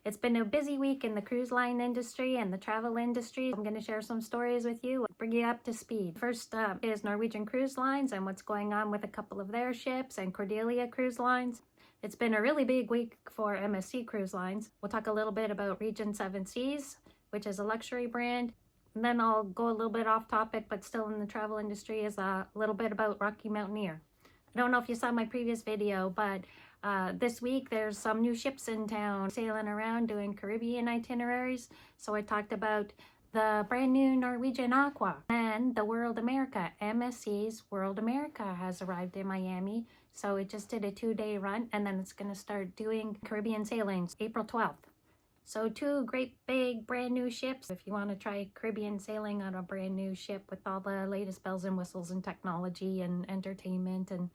It's been a busy week in the cruise line industry and the travel industry. I'm going to share some stories with you, bring you up to speed. First up is Norwegian Cruise Lines and what's going on with a couple of their ships, and Cordelia Cruise Lines. It's been a really big week for MSC Cruise Lines. We'll talk a little bit about Regent Seven Seas, which is a luxury brand. And then I'll go a little bit off topic, but still in the travel industry, is a little bit about Rocky Mountaineer. I don't know if you saw my previous video, but this week there's some new ships in town sailing around doing Caribbean itineraries. So I talked about the brand new Norwegian Aqua and the World America. MSC's World America has arrived in Miami. So it just did a 2-day run, and then it's going to start doing Caribbean sailings April 12th. So 2 great big brand new ships. If you want to try Caribbean sailing on a brand new ship with all the latest bells and whistles and technology and entertainment, and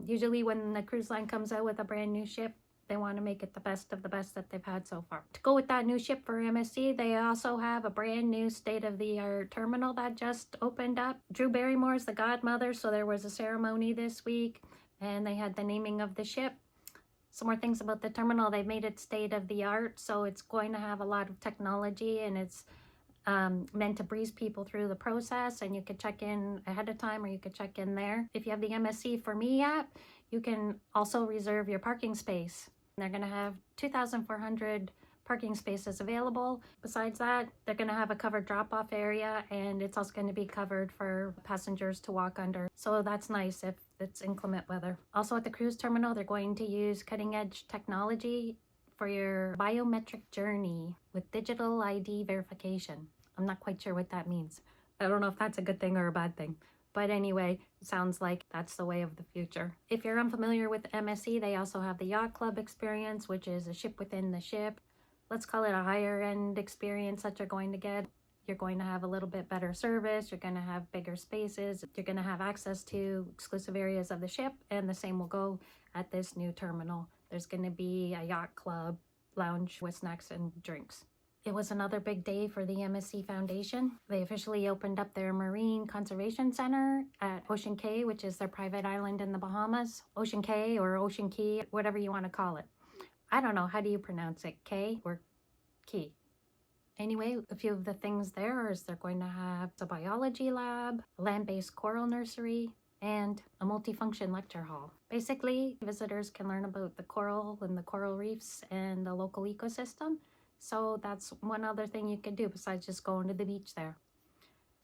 usually when the cruise line comes out with a brand new ship, they want to make it the best of the best that they've had so far. To go with that new ship for MSC, they also have a brand new state-of-the-art terminal that just opened up. Drew Barrymore's the godmother, so there was a ceremony this week, and they had the naming of the ship. Some more things about the terminal: they've made it state-of-the-art, so it's going to have a lot of technology, and it's meant to breeze people through the process, and you could check in ahead of time or you could check in there. If you have the MSC For Me app, you can also reserve your parking space. They're going to have 2,400 parking spaces available. Besides that, they're going to have a covered drop-off area, and it's also going to be covered for passengers to walk under. So that's nice if it's inclement weather. Also at the cruise terminal, they're going to use cutting-edge technology for your biometric journey with digital ID verification. I'm not quite sure what that means. I don't know if that's a good thing or a bad thing. But anyway, it sounds like that's the way of the future. If you're unfamiliar with MSC, they also have the Yacht Club experience, which is a ship within the ship. Let's call it a higher end experience that you're going to get. You're going to have a little bit better service. You're going to have bigger spaces. You're going to have access to exclusive areas of the ship, and the same will go at this new terminal. There's going to be a yacht club lounge with snacks and drinks. It was another big day for the MSC Foundation. They officially opened up their Marine Conservation Center at Ocean Cay, which is their private island in the Bahamas. Ocean Cay or Ocean Key, whatever you want to call it. I don't know, how do you pronounce it? Kay or Key? Anyway, a few of the things there is they're going to have a biology lab, a land-based coral nursery, and a multifunction lecture hall. Basically, visitors can learn about the coral and the coral reefs and the local ecosystem. So that's one other thing you could do besides just going to the beach there.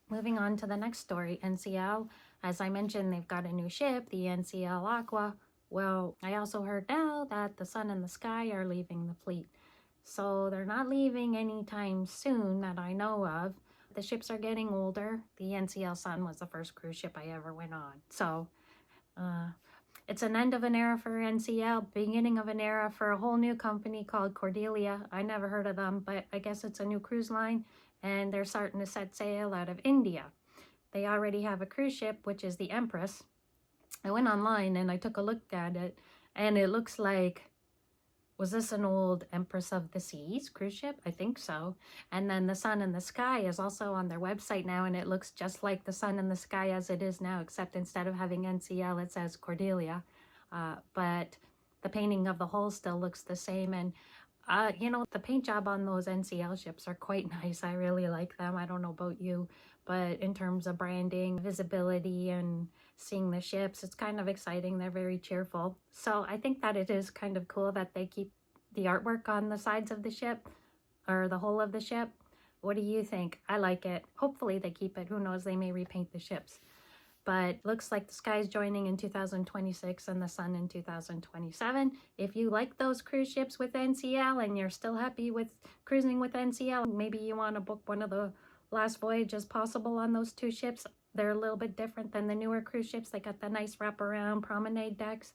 Moving on to the next story, NCL. As I mentioned, they've got a new ship, the NCL Aqua. Well, I also heard now that the Sun and the Sky are leaving the fleet. So they're not leaving anytime soon that I know of. The ships are getting older. The NCL Sun was the first cruise ship I ever went on. So it's an end of an era for NCL, beginning of an era for a whole new company called Cordelia. I never heard of them, but I guess it's a new cruise line, and they're starting to set sail out of India. They already have a cruise ship, which is the Empress. I went online and I took a look at it, and it looks like, was this an old Empress of the Seas cruise ship? I think so. And then the Sun and the Sky is also on their website now, and it looks just like the Sun and the Sky as it is now, except instead of having NCL, it says Cordelia. But the painting of the hull still looks the same. And, you know, the paint job on those NCL ships are quite nice. I really like them. I don't know about you, but in terms of branding, visibility, and seeing the ships, it's kind of exciting. They're very cheerful. So I think that it is kind of cool that they keep the artwork on the sides of the ship or the hull of the ship. What do you think? I like it. Hopefully they keep it. Who knows? They may repaint the ships. But looks like the Sky's joining in 2026 and the Sun in 2027. If you like those cruise ships with NCL and you're still happy with cruising with NCL, maybe you want to book one of the last voyages possible on those 2 ships. They're a little bit different than the newer cruise ships. They got the nice wraparound promenade decks.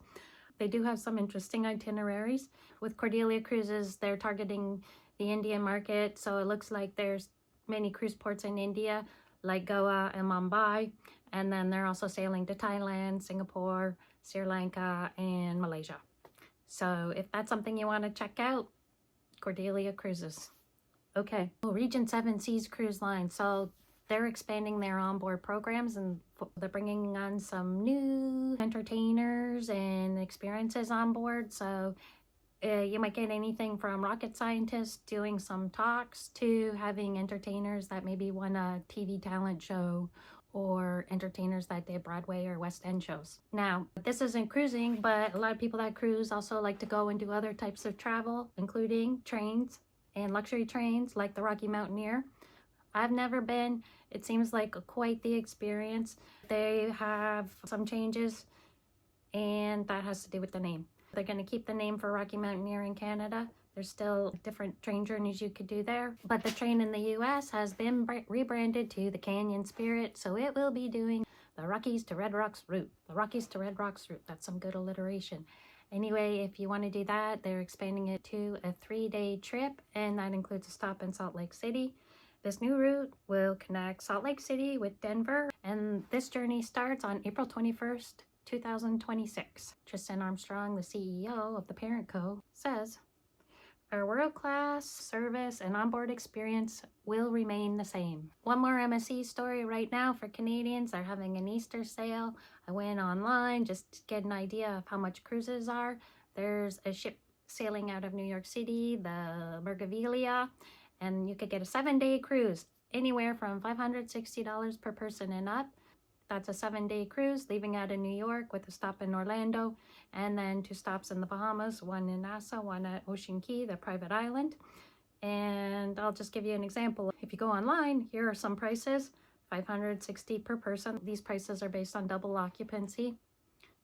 They do have some interesting itineraries. With Cordelia Cruises, they're targeting the Indian market. So it looks like there's many cruise ports in India, like Goa and Mumbai. And then they're also sailing to Thailand, Singapore, Sri Lanka, and Malaysia. So if that's something you want to check out, Cordelia Cruises. Okay, well, Regent Seven Seas Cruise Line. So they're expanding their onboard programs, and they're bringing on some new entertainers and experiences on board. So You might get anything from rocket scientists doing some talks to having entertainers that maybe won a TV talent show, or entertainers that did Broadway or West End shows. Now, this isn't cruising, but a lot of people that cruise also like to go and do other types of travel, including trains and luxury trains like the Rocky Mountaineer. I've never been. It seems like quite the experience. They have some changes, and that has to do with the name. They're going to keep the name for Rocky Mountaineer in Canada. There's still different train journeys you could do there. But the train in the US has been rebranded to the Canyon Spirit, so it will be doing the Rockies to Red Rocks route. The Rockies to Red Rocks route. That's some good alliteration. Anyway, if you want to do that, they're expanding it to a 3-day trip, and that includes a stop in Salt Lake City. This new route will connect Salt Lake City with Denver, and this journey starts on April 21st, 2026. Tristan Armstrong, the CEO of the parent co, says, "Our world-class service and onboard experience will remain the same." One more MSC story right now for Canadians. They're having an Easter sale. I went online just to get an idea of how much cruises are. There's a ship sailing out of New York City, the Meraviglia, and you could get a 7-day cruise, anywhere from $560 per person and up. That's a 7-day cruise leaving out of New York with a stop in Orlando, and then 2 stops in the Bahamas, one in Nassau, one at Ocean Key, the private island. And I'll just give you an example. If you go online, here are some prices. $560 per person. These prices are based on double occupancy.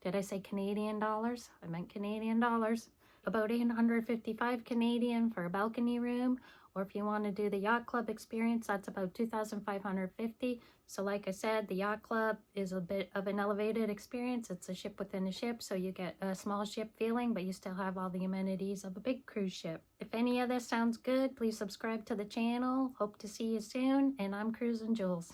Did I say Canadian dollars? I meant Canadian dollars. About 855 Canadian for a balcony room. Or if you want to do the yacht club experience, that's about 2,550. So like I said, the yacht club is a bit of an elevated experience. It's a ship within a ship, so you get a small ship feeling, but you still have all the amenities of a big cruise ship. If any of this sounds good, please subscribe to the channel. Hope to see you soon, and I'm Cruisinjules.